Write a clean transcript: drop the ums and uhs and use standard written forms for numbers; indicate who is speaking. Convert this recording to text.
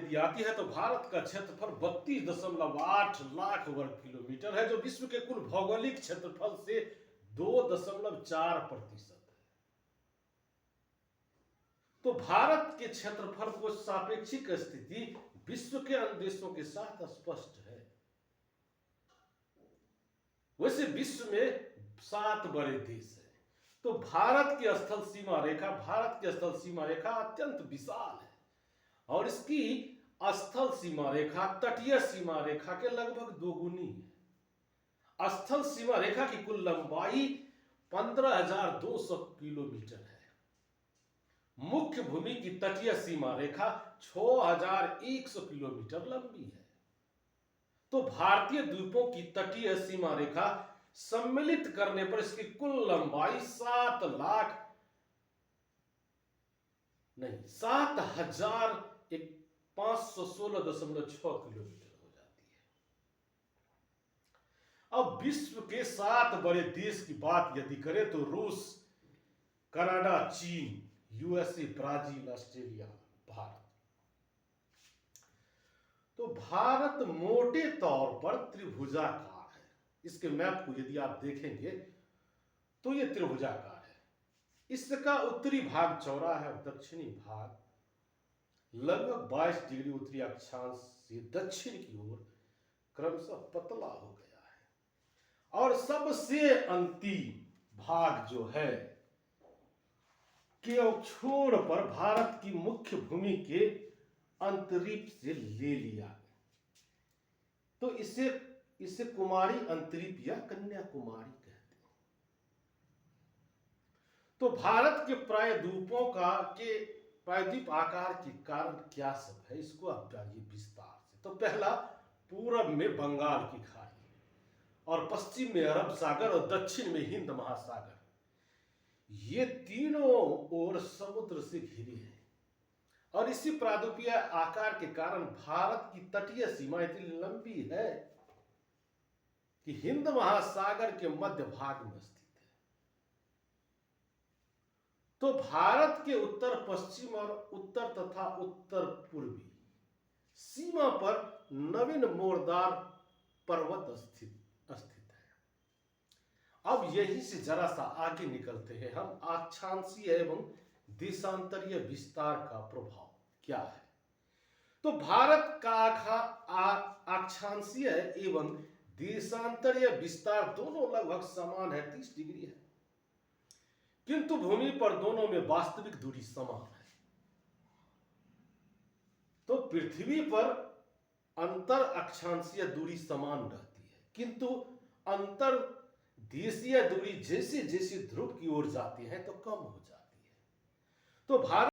Speaker 1: यदि आती है तो भारत का क्षेत्रफल 32.8 लाख वर्ग किलोमीटर है, जो विश्व के कुल भौगोलिक क्षेत्रफल से 2.4% है। तो भारत के क्षेत्रफल को सापेक्षिक स्थिति विश्व के अन्य देशों के साथ स्पष्ट है। वैसे विश्व में 7 बड़े देश हैं, तो भारत की स्थल सीमा रेखा अत्यंत विशाल है और इसकी स्थल सीमा रेखा तटीय सीमा रेखा के लगभग दोगुनी है। स्थल सीमा रेखा की कुल लंबाई 15,200 किलोमीटर है। मुख्य भूमि की तटीय सीमा रेखा 6,100 किलोमीटर लंबी है। तो भारतीय द्वीपों की तटीय सीमा रेखा सम्मिलित करने पर इसकी कुल लंबाई 7,516.6 किलोमीटर हो जाती है। अब विश्व के 7 बड़े देश की बात यदि करें तो रूस, कनाडा, चीन, यूएसए, ब्राजील, ऑस्ट्रेलिया, भारत। तो भारत मोटे तौर पर त्रिभुजाकार है। इसके मैप को यदि आप देखेंगे तो यह त्रिभुजाकार है। इसका उत्तरी भाग चौड़ा है और दक्षिणी भाग लगभग 22 डिग्री उत्तरी अक्षांश से दक्षिण की ओर क्रमशः पतला हो गया है। और सबसे अंतिम भाग जो है के छोर पर भारत की मुख्य भूमि के अंतरिप से ले लिया गया। तो इसे कुमारी अंतरिप या कन्याकुमारी कहते हैं। तो भारत के प्रायद्वीप आकार के कारण क्या सब है, इसको आप जानिए विस्तार से। तो पहला, पूरब में बंगाल की खाड़ी और पश्चिम में अरब सागर और दक्षिण में हिंद महासागर, ये तीनों ओर समुद्र से घिरे हैं। और इसी प्रायद्वीपीय आकार के कारण भारत की तटीय सीमा इतनी लंबी है कि हिंद महासागर के मध्य भाग में स्थित है। तो भारत के उत्तर पश्चिम और उत्तर तथा उत्तर पूर्वी सीमा पर नवीन मोरदार पर्वत स्थित है। अब यहीं से जरा सा आगे निकलते हैं हम। अक्षांशीय एवं देशांतरीय विस्तार का प्रभाव क्या है। तो भारत का अक्षांशीय एवं देशांतरीय विस्तार दोनों लगभग समान है, 30 डिग्री है, किंतु भूमि पर दोनों में वास्तविक दूरी समान है। तो पृथ्वी पर अंतर अक्षांशीय दूरी समान रहती है, किंतु अंतर देशीय दूरी जैसे जैसे ध्रुव की ओर जाती है तो कम हो जाती है। तो भारत